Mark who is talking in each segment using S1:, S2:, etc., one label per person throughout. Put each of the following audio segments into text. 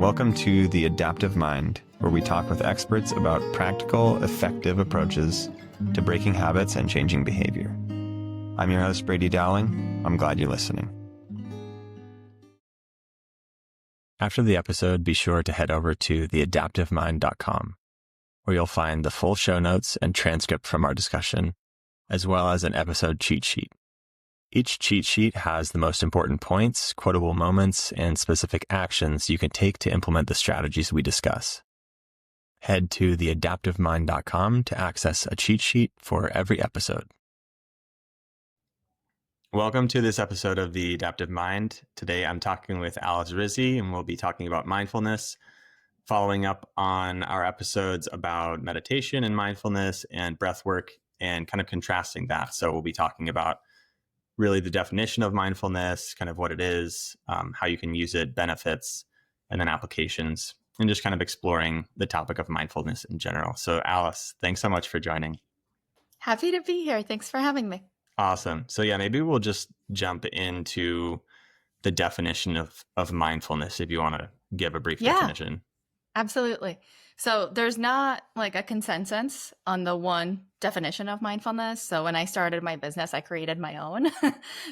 S1: Welcome to The Adaptive Mind, where we talk with experts about practical, effective approaches to breaking habits and changing behavior. I'm your host, Brady Dowling. I'm glad you're listening. After the episode, be sure to head over to theadaptivemind.com, where you'll find the full show notes and transcript from our discussion, as well as an episode cheat sheet. Each cheat sheet has the most important points, quotable moments, and specific actions you can take to implement the strategies we discuss. Head to theadaptivemind.com to access a cheat sheet for every episode. Welcome to this episode of The Adaptive Mind. Today I'm talking with Rizzi, and we'll be talking about mindfulness, following up on our episodes about meditation and mindfulness and breath work, and kind of contrasting that. So we'll be talking about really the definition of mindfulness, kind of what it is, how you can use it, benefits, and then applications, and just kind of exploring the topic of mindfulness in general. So Alice, thanks so much for joining.
S2: Happy to be here. Thanks for having me.
S1: Awesome. So yeah, maybe we'll just jump into the definition of mindfulness if you want to give a brief definition.
S2: Absolutely. So there's not like a consensus on the one definition of mindfulness. So when I started my business, I created my own.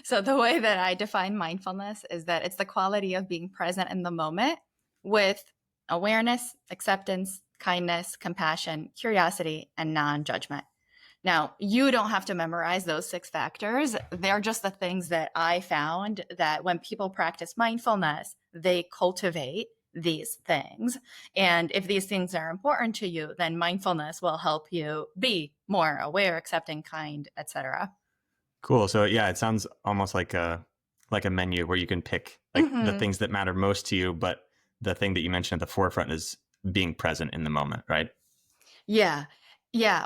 S2: So the way that I define mindfulness is that it's the quality of being present in the moment with awareness, acceptance, kindness, compassion, curiosity, and non-judgment. Now, you don't have to memorize those 6 factors. They're just the things that I found that when people practice mindfulness, they cultivate these things. And if these things are important to you, then mindfulness will help you be more aware, accepting, kind, etc.
S1: Cool. So yeah, it sounds almost like a menu where you can pick like the things that matter most to you, but the thing that you mentioned at the forefront is being present in the moment, right?
S2: Yeah,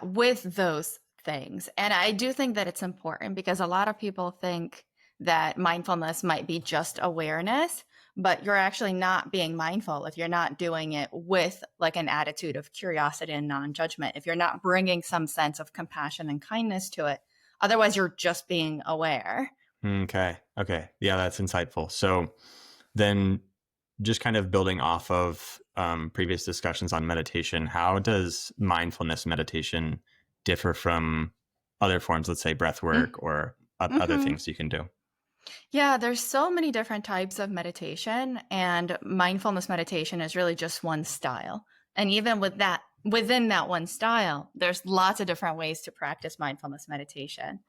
S2: with those things. And I do think that it's important because a lot of people think that mindfulness might be just awareness, but you're actually not being mindful if you're not doing it with like an attitude of curiosity and non-judgment, if you're not bringing some sense of compassion and kindness to it. Otherwise, you're just being aware.
S1: Okay. Yeah, that's insightful. So then just kind of building off of previous discussions on meditation, how does mindfulness meditation differ from other forms, let's say breath work or other things you can do?
S2: Yeah, there's so many different types of meditation, and mindfulness meditation is really just one style. And even within that one style, there's lots of different ways to practice mindfulness meditation.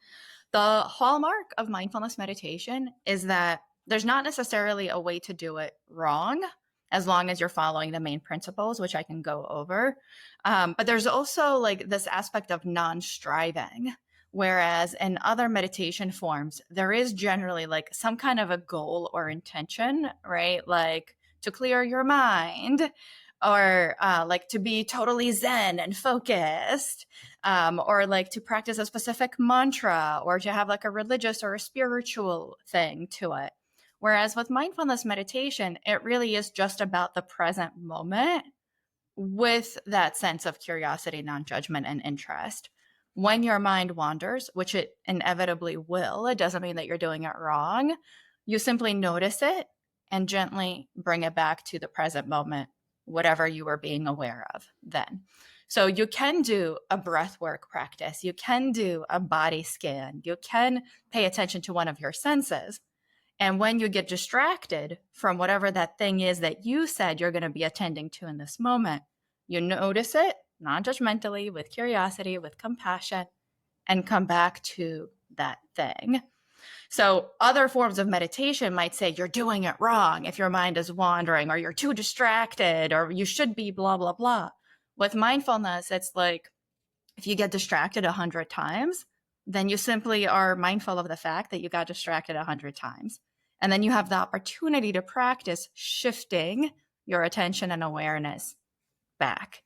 S2: The hallmark of mindfulness meditation is that there's not necessarily a way to do it wrong, as long as you're following the main principles, which I can go over. But there's also like this aspect of non-striving. Whereas in other meditation forms, there is generally like some kind of a goal or intention, right? Like to clear your mind, or like to be totally zen and focused, or like to practice a specific mantra, or to have like a religious or a spiritual thing to it. Whereas with mindfulness meditation, it really is just about the present moment with that sense of curiosity, non-judgment, and interest. When your mind wanders, which it inevitably will, it doesn't mean that you're doing it wrong. You simply notice it and gently bring it back to the present moment, whatever you were being aware of then. So you can do a breath work practice. You can do a body scan. You can pay attention to one of your senses. And when you get distracted from whatever that thing is that you said you're going to be attending to in this moment, you notice it non-judgmentally, with curiosity, with compassion, and come back to that thing. So other forms of meditation might say you're doing it wrong if your mind is wandering, or you're too distracted, or you should be blah, blah, blah. With mindfulness, it's like if you get distracted 100 times, then you simply are mindful of the fact that you got distracted 100 times. And then you have the opportunity to practice shifting your attention and awareness back.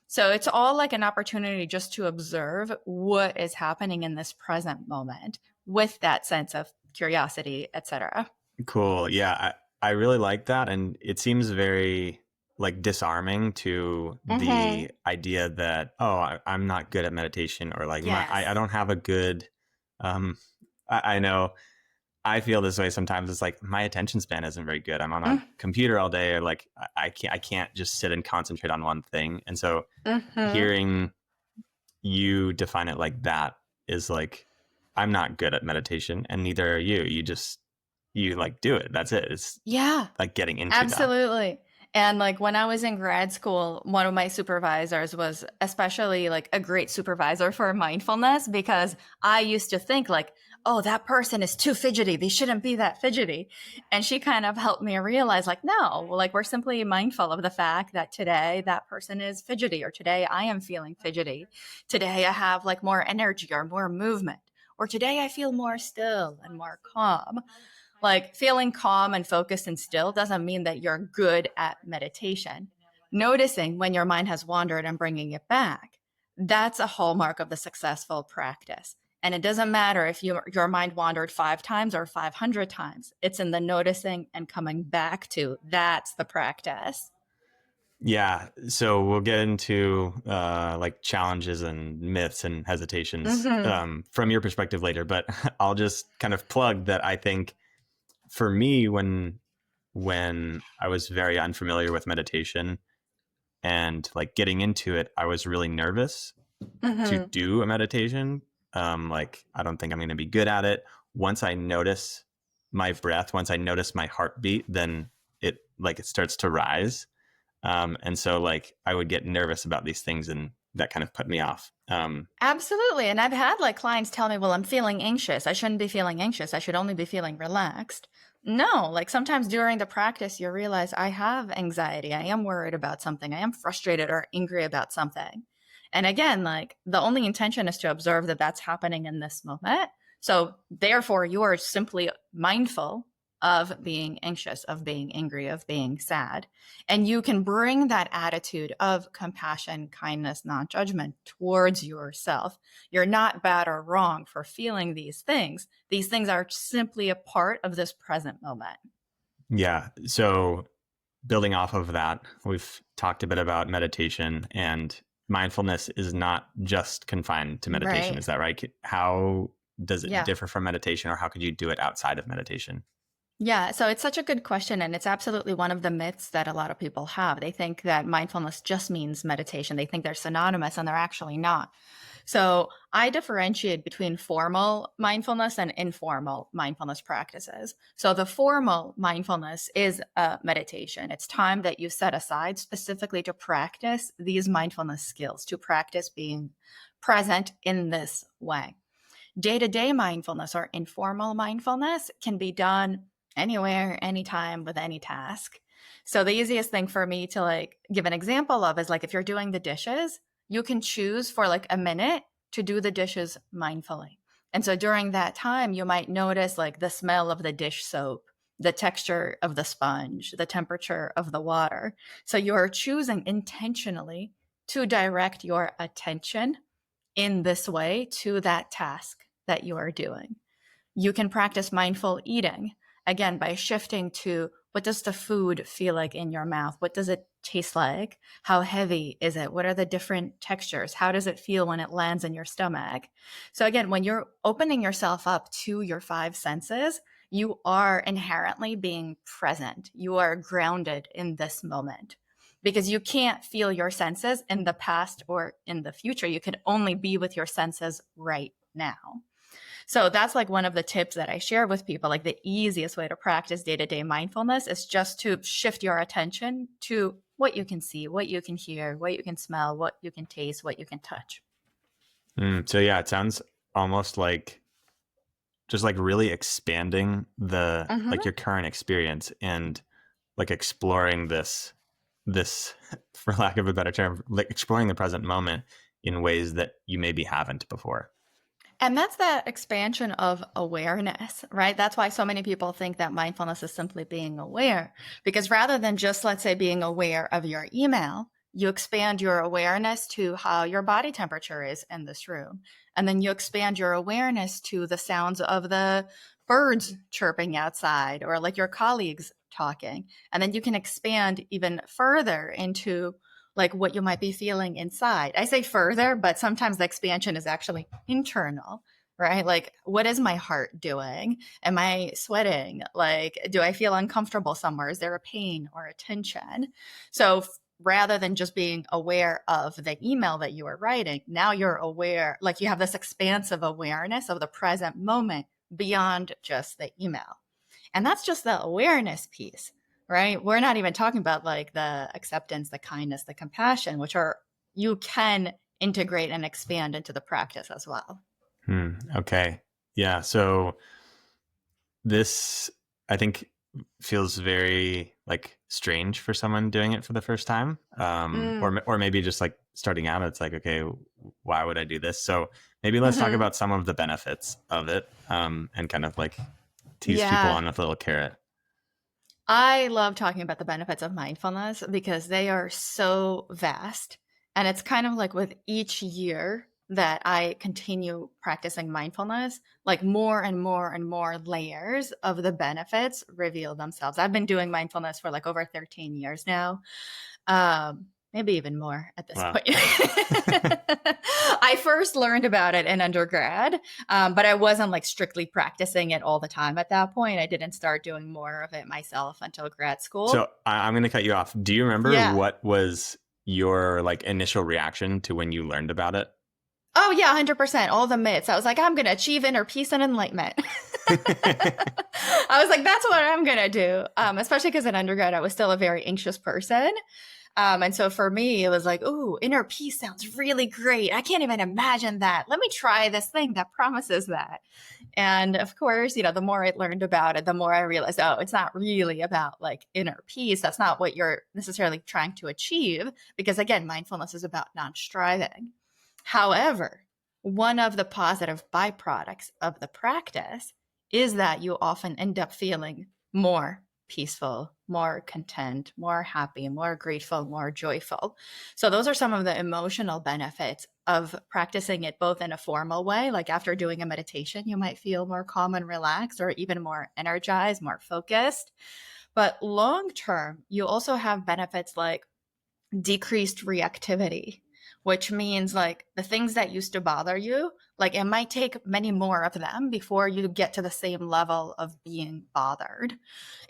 S2: So it's all like an opportunity just to observe what is happening in this present moment with that sense of curiosity, etc.
S1: Cool. Yeah, I really like that. And it seems very like disarming to the idea that, oh, I'm not good at meditation, or like I don't have a good, I know I feel this way sometimes. It's like my attention span isn't very good. I'm on a
S2: Mm,
S1: computer all day, or like I can't just sit and concentrate on one thing. And so
S2: mhm.
S1: hearing you define it like that is like, I'm not good at meditation, and neither are you. You like do it. That's it. It's
S2: Yeah.
S1: like getting into that.
S2: Absolutely. And like when I was in grad school, one of my supervisors was especially like a great supervisor for mindfulness, because I used to think like, oh, that person is too fidgety. They shouldn't be that fidgety. And she kind of helped me realize like, no, like we're simply mindful of the fact that today that person is fidgety, or today I am feeling fidgety. Today I have like more energy or more movement, or today I feel more still and more calm. Like feeling calm and focused and still doesn't mean that you're good at meditation. Noticing when your mind has wandered and bringing it back, that's a hallmark of the successful practice. And it doesn't matter if your mind wandered 5 times or 500 times. It's in the noticing and coming back to. That's the practice.
S1: Yeah. So we'll get into like challenges and myths and hesitations
S2: Mm-hmm.
S1: from your perspective later. But I'll just kind of plug that I think for me, when I was very unfamiliar with meditation and like getting into it, I was really nervous to
S2: Mm-hmm.
S1: do a meditation. Like, I don't think I'm going to be good at it. Once I notice my breath, once I notice my heartbeat, then it starts to rise. And so like I would get nervous about these things, and that kind of put me off.
S2: Absolutely. And I've had like clients tell me, well, I'm feeling anxious. I shouldn't be feeling anxious. I should only be feeling relaxed. No, like sometimes during the practice, you realize I have anxiety. I am worried about something. I am frustrated or angry about something. And again, like the only intention is to observe that that's happening in this moment. So therefore, you are simply mindful of being anxious, of being angry, of being sad. And you can bring that attitude of compassion, kindness, non judgment towards yourself. You're not bad or wrong for feeling these things. These things are simply a part of this present moment.
S1: Yeah. So building off of that, we've talked a bit about meditation, and mindfulness is not just confined to meditation.
S2: Right.
S1: Is that right? How does it
S2: Yeah.
S1: differ from meditation, or how could you do it outside of meditation?
S2: Yeah, so it's such a good question. And it's absolutely one of the myths that a lot of people have. They think that mindfulness just means meditation, they think they're synonymous, and they're actually not. So I differentiate between formal mindfulness and informal mindfulness practices. So the formal mindfulness is a meditation. It's time that you set aside specifically to practice these mindfulness skills, to practice being present in this way. Day-to-day mindfulness or informal mindfulness can be done anywhere, anytime, with any task. So the easiest thing for me to like give an example of is like if you're doing the dishes, you can choose for like a minute to do the dishes mindfully. And so during that time, you might notice like the smell of the dish soap, the texture of the sponge, the temperature of the water. So you're choosing intentionally to direct your attention in this way to that task that you are doing. You can practice mindful eating, again, by shifting to what does the food feel like in your mouth? What does it taste like? How heavy is it? What are the different textures? How does it feel when it lands in your stomach? So, again, when you're opening yourself up to your 5 senses, you are inherently being present. You are grounded in this moment because you can't feel your senses in the past or in the future. You can only be with your senses right now. So that's like one of the tips that I share with people. Like the easiest way to practice day to day mindfulness is just to shift your attention to what you can see, what you can hear, what you can smell, what you can taste, what you can touch.
S1: So yeah, it sounds almost like just like really expanding
S2: Mm-hmm.
S1: like your current experience, and like exploring this for lack of a better term, like exploring the present moment in ways that you maybe haven't before.
S2: And that's that expansion of awareness, right? That's why so many people think that mindfulness is simply being aware. Because rather than just, let's say, being aware of your email, you expand your awareness to how your body temperature is in this room. And then you expand your awareness to the sounds of the birds chirping outside or like your colleagues talking. And then you can expand even further into like what you might be feeling inside. I say further, but sometimes the expansion is actually internal, right? Like, what is my heart doing? Am I sweating? Like, do I feel uncomfortable somewhere? Is there a pain or a tension? So rather than just being aware of the email that you are writing, now you're aware, like you have this expansive awareness of the present moment beyond just the email. And that's just the awareness piece, right? We're not even talking about like the acceptance, the kindness, the compassion, which are, you can integrate and expand into the practice as well.
S1: Okay. Yeah. So this, I think, feels very like strange for someone doing it for the first time, or maybe just like starting out. It's like, okay, why would I do this? So maybe let's talk about some of the benefits of it, and kind of like tease people
S2: Yeah.
S1: on with a little carrot.
S2: I love talking about the benefits of mindfulness because they are so vast. And it's kind of like with each year that I continue practicing mindfulness, like more and more and more layers of the benefits reveal themselves. I've been doing mindfulness for like over 13 years now. Maybe even more at this
S1: Wow.
S2: point. I first learned about it in undergrad, but I wasn't like strictly practicing it all the time at that point. I didn't start doing more of it myself until grad school.
S1: So I'm going to cut you off. Do you remember
S2: Yeah.
S1: what was your like initial reaction to when you learned about it?
S2: Oh yeah, 100%. All the myths. I was like, I'm going to achieve inner peace and enlightenment. I was like, that's what I'm going to do. Especially because in undergrad, I was still a very anxious person. And so for me, it was like, ooh, inner peace sounds really great. I can't even imagine that. Let me try this thing that promises that. And of course, you know, the more I learned about it, the more I realized, oh, it's not really about like inner peace. That's not what you're necessarily trying to achieve. Because again, mindfulness is about non-striving. However, one of the positive byproducts of the practice is that you often end up feeling more peaceful, more content, more happy, more grateful, more joyful. So, those are some of the emotional benefits of practicing it both in a formal way, like after doing a meditation, you might feel more calm and relaxed, or even more energized, more focused. But long term, you also have benefits like decreased reactivity, which means like the things that used to bother you, like it might take many more of them before you get to the same level of being bothered.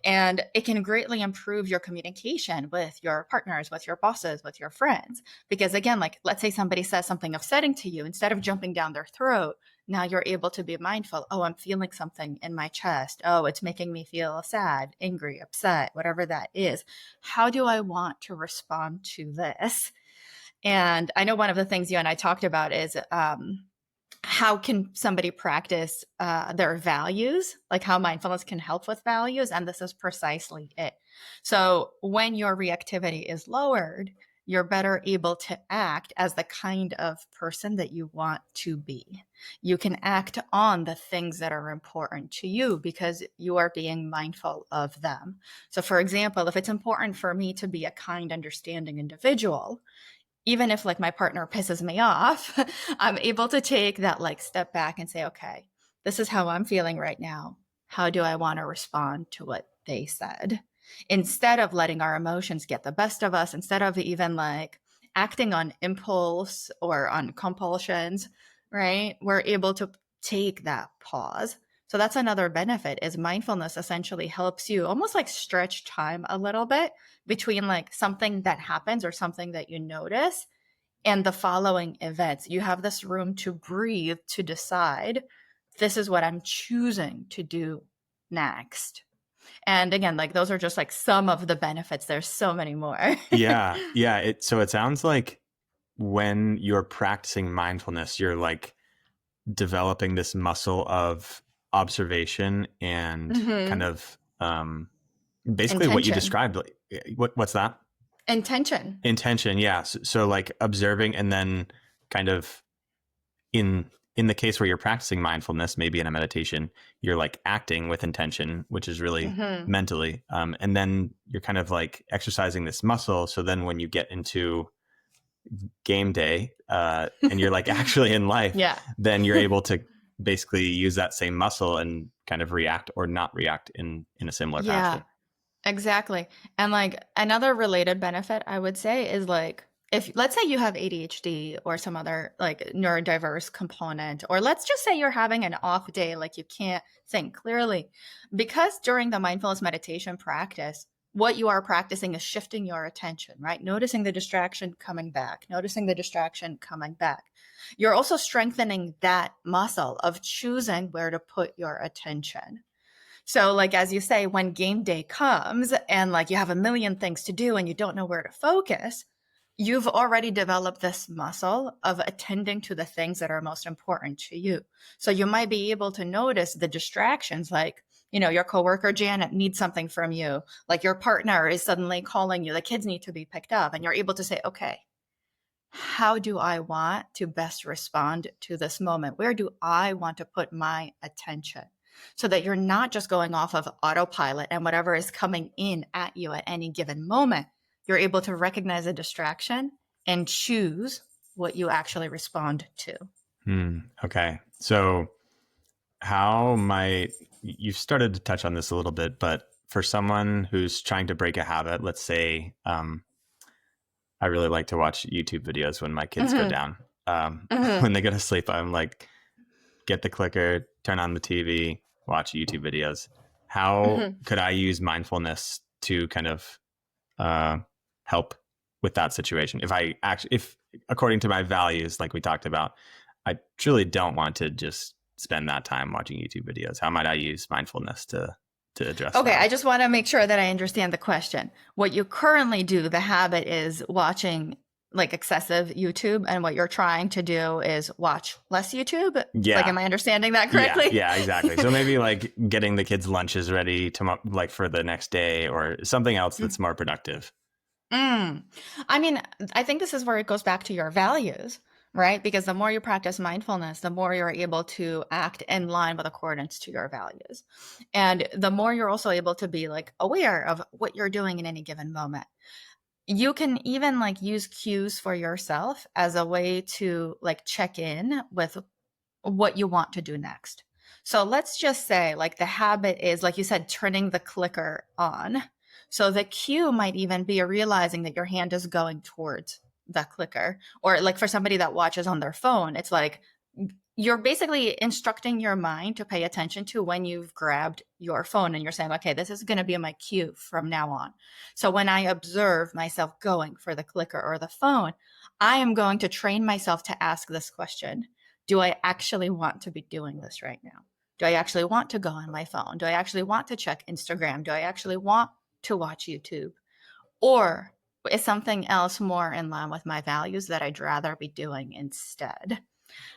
S2: And it can greatly improve your communication with your partners, with your bosses, with your friends. Because again, like let's say somebody says something upsetting to you, instead of jumping down their throat, now you're able to be mindful. Oh, I'm feeling something in my chest. Oh, it's making me feel sad, angry, upset, whatever that is. How do I want to respond to this? And I know one of the things you and I talked about is how can somebody practice their values, like how mindfulness can help with values. And this is precisely it. So when your reactivity is lowered, you're better able to act as the kind of person that you want to be. You can act on the things that are important to you because you are being mindful of them. So, for example, if it's important for me to be a kind, understanding individual, even if like my partner pisses me off, I'm able to take that like step back and say, okay, this is how I'm feeling right now. How do I want to respond to what they said? Instead of letting our emotions get the best of us, instead of even like acting on impulse or on compulsions, right? We're able to take that pause. So that's another benefit is mindfulness essentially helps you almost like stretch time a little bit between like something that happens or something that you notice and the following events. You have this room to breathe, to decide, this is what I'm choosing to do next. And again, like those are just like some of the benefits. There's so many more.
S1: Yeah. So it sounds like when you're practicing mindfulness, you're like developing this muscle of observation and kind of basically what you
S2: Intention.
S1: described. What's that?
S2: Intention.
S1: Yeah. So like observing, and then kind of in the case where you're practicing mindfulness, maybe in a meditation, you're like acting with intention, which is really mentally, and then you're kind of like exercising this muscle. So then when you get into game day, and you're like actually in life,
S2: Yeah.
S1: then you're able to basically use that same muscle and kind of react or not react in a similar
S2: Yeah,
S1: fashion.
S2: exactly. And like another related benefit I would say is like if let's say you have ADHD or some other like neurodiverse component, or let's just say you're having an off day, like you can't think clearly, because during the mindfulness meditation practice, what you are practicing is shifting your attention, right? Noticing the distraction coming back, noticing the distraction coming back. You're also strengthening that muscle of choosing where to put your attention. So, like, as you say, when game day comes and like you have a million things to do and you don't know where to focus, you've already developed this muscle of attending to the things that are most important to you. So you might be able to notice the distractions, like, your coworker Janet needs something from you, like your partner is suddenly calling you, the kids need to be picked up, and you're able to say, okay, how do I want to best respond to this moment? Where do I want to put my attention? So that you're not just going off of autopilot and whatever is coming in at you at any given moment. You're able to recognize a distraction and choose what you actually respond to.
S1: Okay. So you've started to touch on this a little bit, but for someone who's trying to break a habit, let's say, I really like to watch YouTube videos when my kids go down. When they go to sleep, I'm like, get the clicker, turn on the TV, watch YouTube videos. How could I use mindfulness to kind of help with that situation? If according to my values, like we talked about, I truly don't want to just spend that time watching YouTube videos. How might I use mindfulness to address
S2: Okay,
S1: that?
S2: I just want to make sure that I understand the question. What you currently do, the habit is watching like excessive YouTube, and what you're trying to do is watch less YouTube.
S1: Yeah.
S2: Like, am I understanding that correctly?
S1: Yeah, exactly. So maybe like getting the kids' lunches ready to like for the next day, or something else that's more productive.
S2: I mean, I think this is where it goes back to your values, right? Because the more you practice mindfulness, the more you're able to act in line with accordance to your values. And the more you're also able to be like aware of what you're doing in any given moment. You can even like use cues for yourself as a way to like check in with what you want to do next. So let's just say like the habit is, like you said, turning the clicker on. So the cue might even be realizing that your hand is going towards the clicker. Or like for somebody that watches on their phone, it's like you're basically instructing your mind to pay attention to when you've grabbed your phone and you're saying, okay, this is going to be my cue from now on. So when I observe myself going for the clicker or the phone, I am going to train myself to ask this question. Do I actually want to be doing this right now? Do I actually want to go on my phone? Do I actually want to check Instagram? Do I actually want to watch YouTube? Or is something else more in line with my values that I'd rather be doing instead?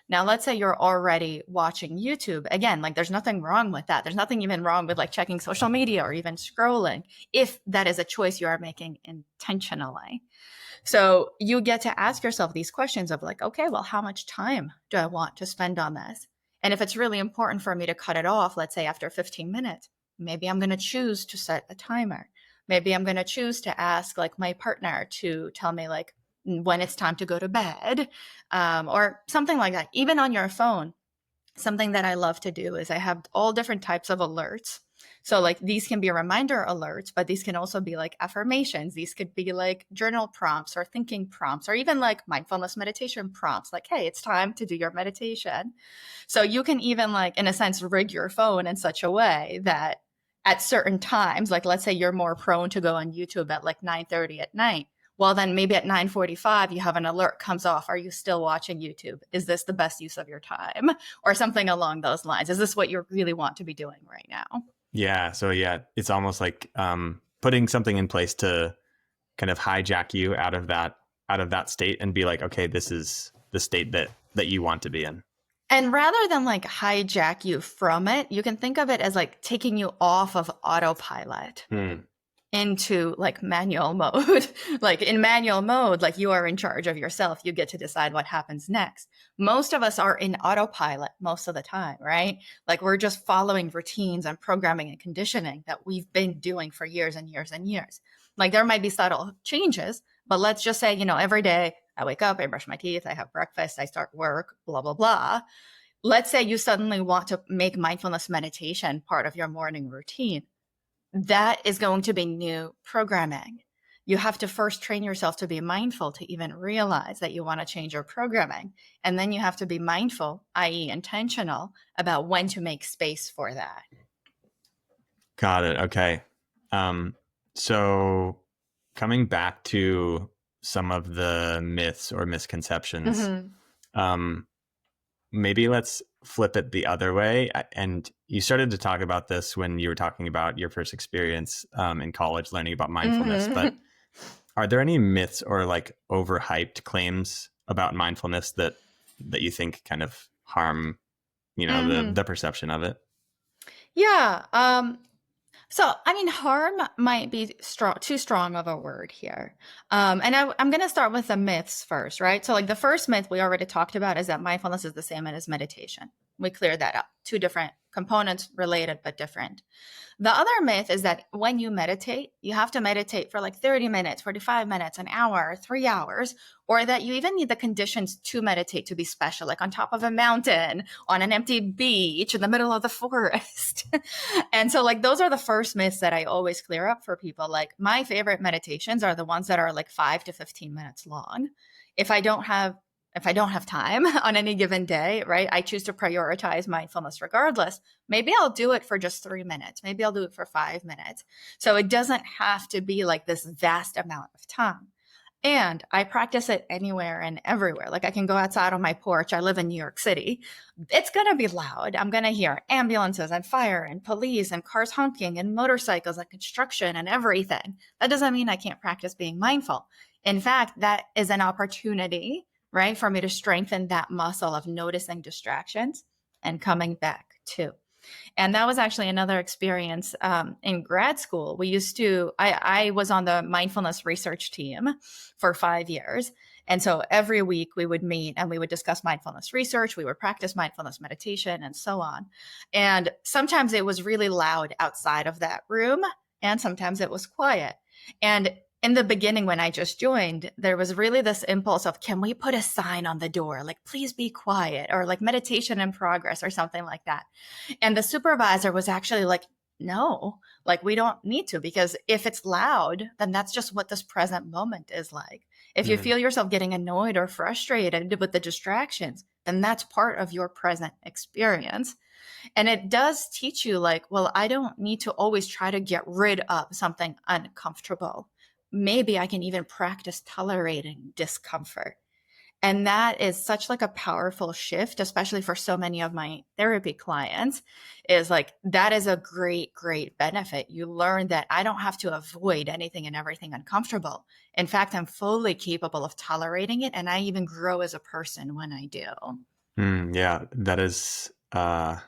S2: Now, let's say you're already watching YouTube. Again, like there's nothing wrong with that. There's nothing even wrong with like checking social media or even scrolling, if that is a choice you are making intentionally. So you get to ask yourself these questions of like, okay, well, how much time do I want to spend on this? And if it's really important for me to cut it off, let's say after 15 minutes, maybe I'm going to choose to set a timer. Maybe I'm going to choose to ask like my partner to tell me like when it's time to go to bed, or something like that. Even on your phone, something that I love to do is I have all different types of alerts. So like these can be reminder alerts, but these can also be like affirmations. These could be like journal prompts or thinking prompts, or even like mindfulness meditation prompts, like, hey, it's time to do your meditation. So you can even like, in a sense, rig your phone in such a way that at certain times, like let's say you're more prone to go on YouTube at like 9:30 at night. Well, then maybe at 9:45, you have an alert comes off. Are you still watching YouTube? Is this the best use of your time? Or something along those lines. Is this what you really want to be doing right now?
S1: Yeah. So yeah, it's almost like putting something in place to kind of hijack you out of that state and be like, okay, this is the state that you want to be in.
S2: And rather than like hijack you from it, you can think of it as like taking you off of autopilot into like manual mode. Like in manual mode, like you are in charge of yourself. You get to decide what happens next. Most of us are in autopilot most of the time, right? Like we're just following routines and programming and conditioning that we've been doing for years and years and years. Like there might be subtle changes, but let's just say, every day I wake up, I brush my teeth, I have breakfast, I start work, blah, blah, blah. Let's say you suddenly want to make mindfulness meditation part of your morning routine. That is going to be new programming. you have to first train yourself to be mindful to even realize that you want to change your programming. And then you have to be mindful, i.e., intentional, about when to make space for that.
S1: Got it. Okay. So coming back to some of the myths or misconceptions, maybe let's flip it the other way. And you started to talk about this when you were talking about your first experience in college learning about mindfulness. But are there any myths or like overhyped claims about mindfulness that you think kind of harm, the perception of it?
S2: Yeah. So, I mean, harm might be too strong of a word here. And I'm going to start with the myths first, right? So, like the first myth we already talked about is that mindfulness is the same as meditation. We cleared that up. Two different components, related but different. The other myth is that when you meditate, you have to meditate for like 30 minutes, 45 minutes, an hour, 3 hours, or that you even need the conditions to meditate to be special, like on top of a mountain, on an empty beach, in the middle of the forest. And so like those are the first myths that I always clear up for people. Like my favorite meditations are the ones that are like 5 to 15 minutes long. If I don't have time on any given day, right, I choose to prioritize mindfulness regardless. Maybe I'll do it for just 3 minutes. Maybe I'll do it for 5 minutes. So it doesn't have to be like this vast amount of time. And I practice it anywhere and everywhere. Like I can go outside on my porch. I live in New York City. It's going to be loud. I'm going to hear ambulances and fire and police and cars honking and motorcycles and construction and everything. That doesn't mean I can't practice being mindful. In fact, that is an opportunity, right, for me to strengthen that muscle of noticing distractions and coming back to. And that was actually another experience in grad school. I was on the mindfulness research team for 5 years. And so every week we would meet and we would discuss mindfulness research. We would practice mindfulness meditation and so on. And sometimes it was really loud outside of that room, and sometimes it was quiet. And in the beginning, when I just joined, there was really this impulse of, can we put a sign on the door? Like, please be quiet, or like meditation in progress or something like that. And the supervisor was actually like, no, like we don't need to, because if it's loud, then that's just what this present moment is like. If you feel yourself getting annoyed or frustrated with the distractions, then that's part of your present experience. And it does teach you like, well, I don't need to always try to get rid of something uncomfortable. Maybe I can even practice tolerating discomfort. And that is such like a powerful shift, especially for so many of my therapy clients, is like, that is a great, great benefit. You learn that I don't have to avoid anything and everything uncomfortable. In fact, I'm fully capable of tolerating it. And I even grow as a person when I do.
S1: Yeah, that is, I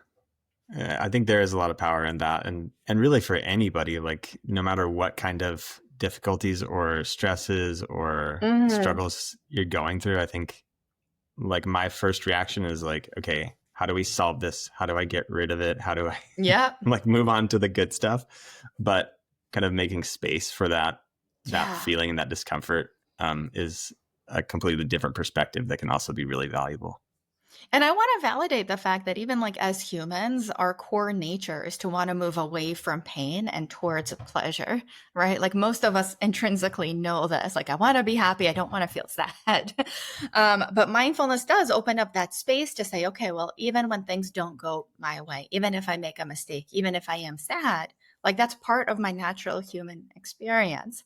S1: think there is a lot of power in that. And really for anybody, like no matter what kind of difficulties or stresses or struggles you're going through, I think like my first reaction is like, okay, how do we solve this? How do I get rid of it? How do I like move on to the good stuff? But kind of making space for that feeling and that discomfort is a completely different perspective that can also be really valuable.
S2: And I want to validate the fact that even like as humans, our core nature is to want to move away from pain and towards pleasure, right? Like most of us intrinsically know this. Like, I want to be happy. I don't want to feel sad. But mindfulness does open up that space to say, okay, well, even when things don't go my way, even if I make a mistake, even if I am sad, like that's part of my natural human experience.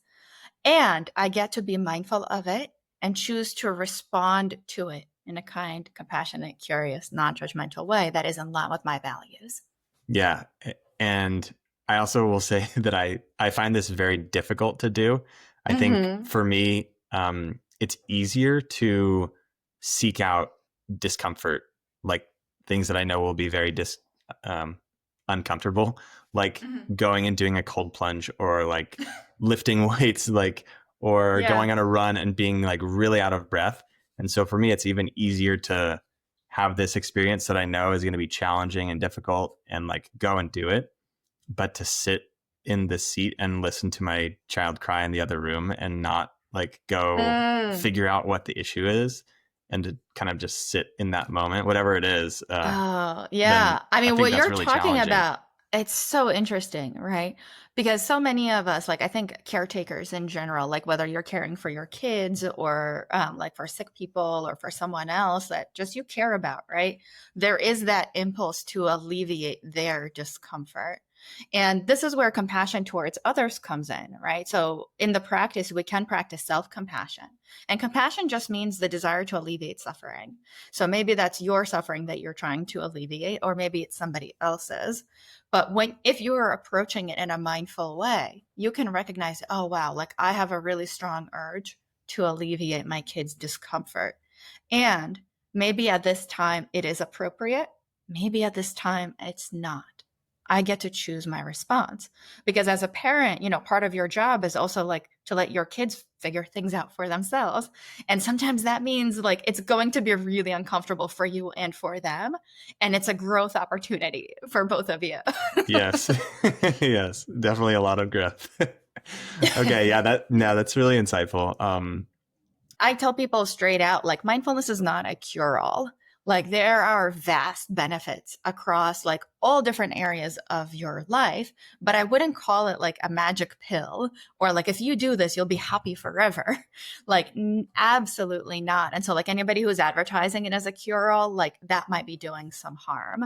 S2: And I get to be mindful of it and choose to respond to it in a kind, compassionate, curious, non-judgmental way that is in line with my values.
S1: Yeah. And I also will say that I find this very difficult to do. I think for me, it's easier to seek out discomfort, like things that I know will be very uncomfortable, like going and doing a cold plunge, or like lifting weights, like, or going on a run and being like really out of breath. And so for me, it's even easier to have this experience that I know is going to be challenging and difficult and like go and do it. But to sit in the seat and listen to my child cry in the other room and not like go figure out what the issue is, and to kind of just sit in that moment, whatever it is.
S2: I mean, what you're really talking about It's so interesting, right? Because so many of us, like I think caretakers in general, like whether you're caring for your kids or like for sick people or for someone else that just you care about, right? There is that impulse to alleviate their discomfort. And this is where compassion towards others comes in, right? So in the practice, we can practice self compassion. And compassion just means the desire to alleviate suffering. So maybe that's your suffering that you're trying to alleviate, or maybe it's somebody else's. But if you are approaching it in a mindful way, you can recognize, oh, wow, like I have a really strong urge to alleviate my kid's discomfort. And maybe at this time it is appropriate. Maybe at this time it's not. I get to choose my response because as a parent, part of your job is also like to let your kids figure things out for themselves. And sometimes that means like it's going to be really uncomfortable for you and for them. And it's a growth opportunity for both of you.
S1: Yes. Yes, definitely a lot of growth. Okay, yeah, that's really insightful.
S2: I tell people straight out, like mindfulness is not a cure-all. Like there are vast benefits across like all different areas of your life, but I wouldn't call it like a magic pill or like if you do this, you'll be happy forever. Like absolutely not. And so like anybody who's advertising it as a cure-all, like that might be doing some harm.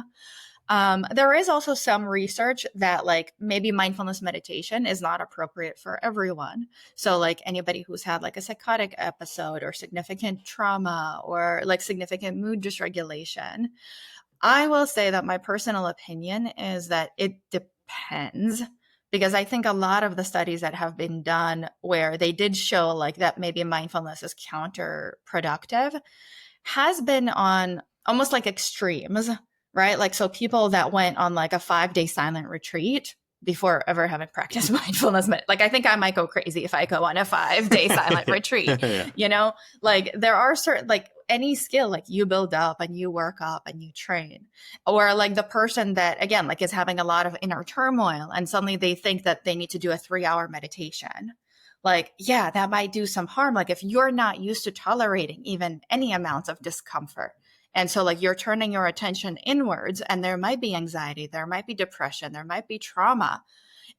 S2: There is also some research that like maybe mindfulness meditation is not appropriate for everyone. So like anybody who's had like a psychotic episode or significant trauma or like significant mood dysregulation, I will say that my personal opinion is that it depends because I think a lot of the studies that have been done where they did show like that maybe mindfulness is counterproductive has been on almost like extremes, right? Like, so people that went on like a 5-day silent retreat before ever having practiced mindfulness, like I think I might go crazy if I go on a 5-day silent retreat,
S1: Yeah.
S2: like there are certain, like any skill, like you build up and you work up and you train, or like the person that again, like is having a lot of inner turmoil and suddenly they think that they need to do a 3-hour meditation. Like, yeah, that might do some harm. Like if you're not used to tolerating even any amounts of discomfort. And so like you're turning your attention inwards and there might be anxiety, there might be depression, there might be trauma.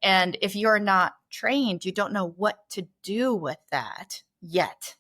S2: And if you're not trained, you don't know what to do with that yet,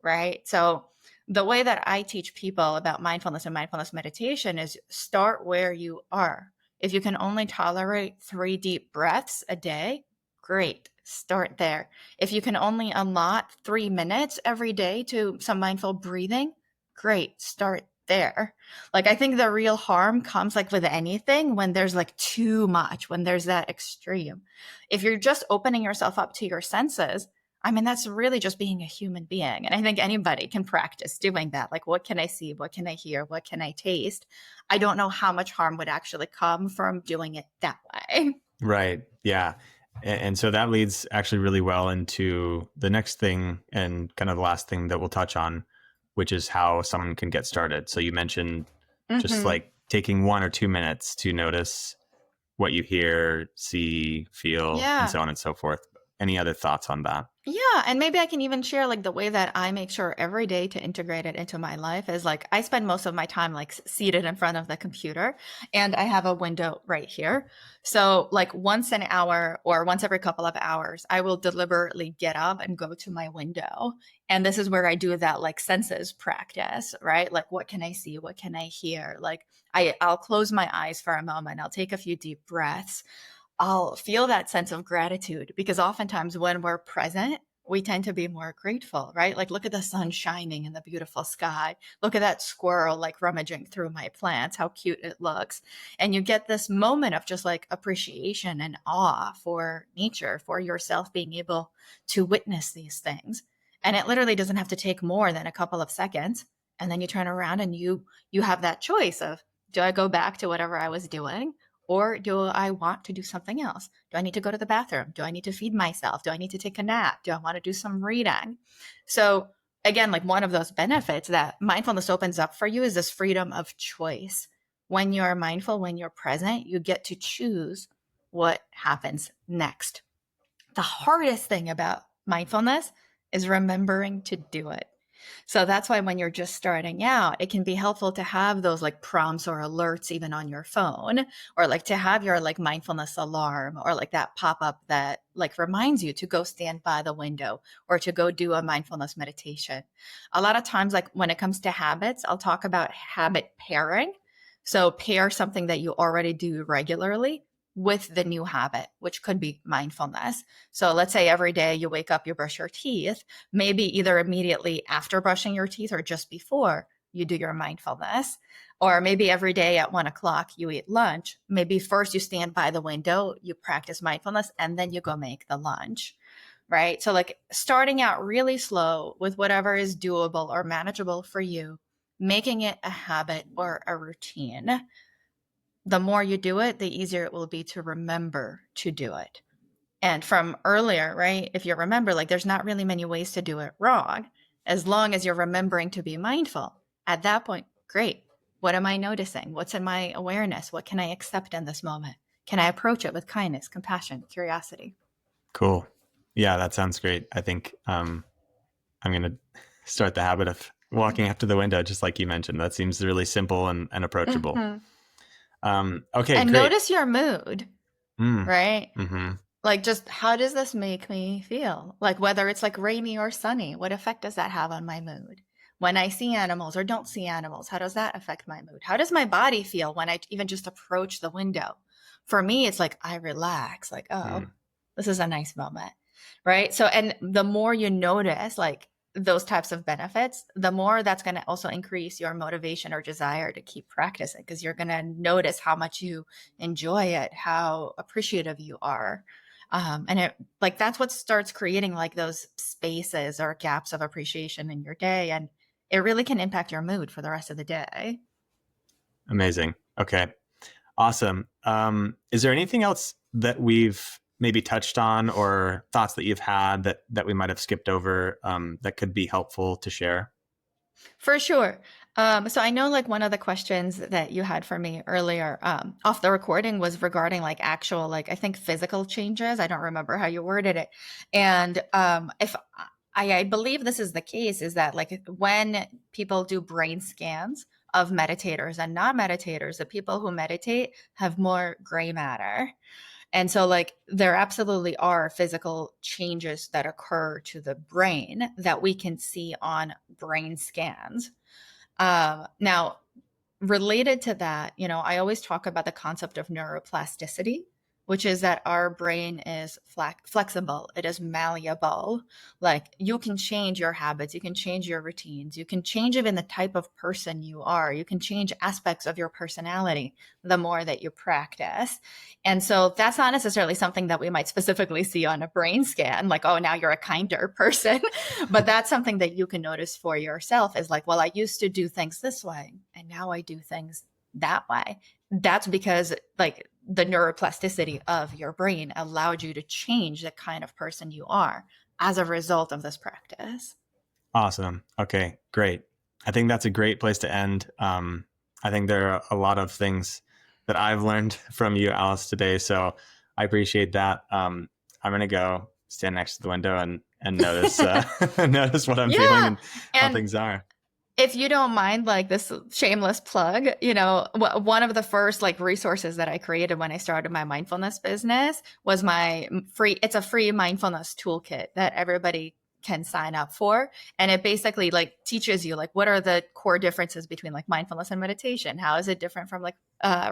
S2: right? So the way that I teach people about mindfulness and mindfulness meditation is start where you are. If you can only tolerate 3 deep breaths a day, great, start there. If you can only allot 3 minutes every day to some mindful breathing, great, start there. Like I think the real harm comes like with anything when there's like too much, when there's that extreme. If you're just opening yourself up to your senses, I mean, that's really just being a human being. And I think anybody can practice doing that. Like, what can I see? What can I hear? What can I taste? I don't know how much harm would actually come from doing it that way.
S1: Right. Yeah. And so that leads actually really well into the next thing and kind of the last thing that we'll touch on, which is how someone can get started. So you mentioned just
S2: Mm-hmm.
S1: like taking 1 or 2 minutes to notice what you hear, see, feel, and
S2: Yeah.
S1: so on and so forth. Any other thoughts on that?
S2: Yeah, and maybe I can even share like the way that I make sure every day to integrate it into my life is like I spend most of my time like seated in front of the computer and I have a window right here. So like once an hour or once every couple of hours, I will deliberately get up and go to my window. And this is where I do that like senses practice, right? Like what can I see? What can I hear? Like I'll close my eyes for a moment. I'll take a few deep breaths. I'll feel that sense of gratitude because oftentimes when we're present, we tend to be more grateful, right? Like, look at the sun shining in the beautiful sky. Look at that squirrel like rummaging through my plants, how cute it looks. And you get this moment of just like appreciation and awe for nature, for yourself being able to witness these things. And it literally doesn't have to take more than a couple of seconds. And then you turn around and you have that choice of, do I go back to whatever I was doing? Or do I want to do something else? Do I need to go to the bathroom? Do I need to feed myself? Do I need to take a nap? Do I want to do some reading? So, again, like one of those benefits that mindfulness opens up for you is this freedom of choice. When you're mindful, when you're present, you get to choose what happens next. The hardest thing about mindfulness is remembering to do it. So that's why when you're just starting out, it can be helpful to have those like prompts or alerts even on your phone, or like to have your like mindfulness alarm, or like that pop up that like reminds you to go stand by the window or to go do a mindfulness meditation. A lot of times, like when it comes to habits, I'll talk about habit pairing. So pair something that you already do regularly with the new habit, which could be mindfulness. So let's say every day you wake up, you brush your teeth, maybe either immediately after brushing your teeth or just before you do your mindfulness. Or maybe every day at 1 o'clock you eat lunch. Maybe first you stand by the window, you practice mindfulness, and then you go make the lunch. Right. So, like starting out really slow with whatever is doable or manageable for you, making it a habit or a routine. The more you do it, the easier it will be to remember to do it. And from earlier, right, if you remember, like there's not really many ways to do it wrong, as long as you're remembering to be mindful. At that point, great. What am I noticing? What's in my awareness? What can I accept in this moment? Can I approach it with kindness, compassion, curiosity?
S1: Cool. Yeah, that sounds great. I think I'm going to start the habit of walking up to the window, just like you mentioned. That seems really simple and approachable.
S2: Mm-hmm.
S1: Okay,
S2: and
S1: great.
S2: Notice your mood, right?
S1: Mm-hmm.
S2: Like, just how does this make me feel? Like, whether it's like rainy or sunny, what effect does that have on my mood? When I see animals or don't see animals, how does that affect my mood? How does my body feel when I even just approach the window? For me, it's like I relax, like, oh, this is a nice moment, right? So, and the more you notice, like, those types of benefits, the more that's going to also increase your motivation or desire to keep practicing, because you're going to notice how much you enjoy it, how appreciative you are. And it like that's what starts creating like those spaces or gaps of appreciation in your day. And it really can impact your mood for the rest of the day.
S1: Amazing. Okay. Awesome. Is there anything else that we've maybe touched on, or thoughts that you've had that we might have skipped over, that could be helpful to share?
S2: For sure. So I know like one of the questions that you had for me earlier off the recording was regarding like actual, like I think physical changes. I don't remember how you worded it. And if I believe this is the case, is that like when people do brain scans of meditators and non-meditators, the people who meditate have more gray matter. And so, like, there absolutely are physical changes that occur to the brain that we can see on brain scans. Now, related to that, you know, I always talk about the concept of neuroplasticity, which is that our brain is flexible, it is malleable. Like you can change your habits, you can change your routines, you can change even the type of person you are, you can change aspects of your personality the more that you practice. And so that's not necessarily something that we might specifically see on a brain scan, like, oh, now you're a kinder person. But that's something that you can notice for yourself is like, well, I used to do things this way and now I do things that way. That's because like the neuroplasticity of your brain allowed you to change the kind of person you are as a result of this practice.
S1: Awesome. Okay, great. I think that's a great place to end. I think there are a lot of things that I've learned from you, Alice, today. So I appreciate that. I'm going to go stand next to the window and notice notice what I'm feeling and how things are.
S2: If you don't mind, like this shameless plug, you know, one of the first like resources that I created when I started my mindfulness business was it's a free mindfulness toolkit that everybody can sign up for. And it basically like teaches you like, what are the core differences between like mindfulness and meditation? How is it different from like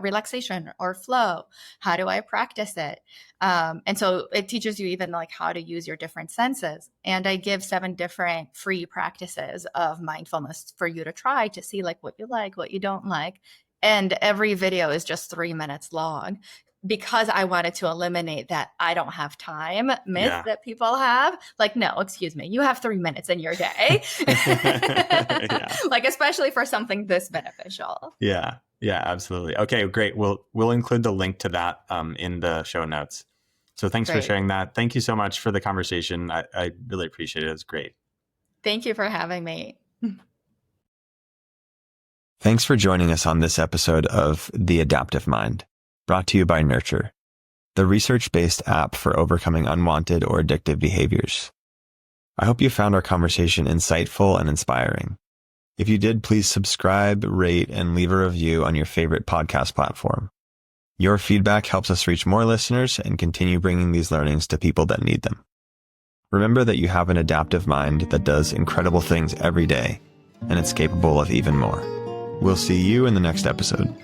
S2: relaxation or flow? How do I practice it? And so it teaches you even like how to use your different senses. And I give 7 different free practices of mindfulness for you to try to see like what you like, what you don't like. And every video is just 3 minutes long, because I wanted to eliminate that I don't have time myth that people have. Like, no, excuse me, you have 3 minutes in your day. Like, especially for something this beneficial.
S1: Yeah, absolutely. Okay, great. We'll include the link to that in the show notes. So thanks for sharing that. Thank you so much for the conversation. I really appreciate it. It was great.
S2: Thank you for having me.
S1: Thanks for joining us on this episode of The Adaptive Mind, brought to you by Neurture, the research-based app for overcoming unwanted or addictive behaviors.
S3: I hope you found our conversation insightful and inspiring. If you did, please subscribe, rate, and leave a review on your favorite podcast platform. Your feedback helps us reach more listeners and continue bringing these learnings to people that need them. Remember that you have an adaptive mind that does incredible things every day, and it's capable of even more. We'll see you in the next episode.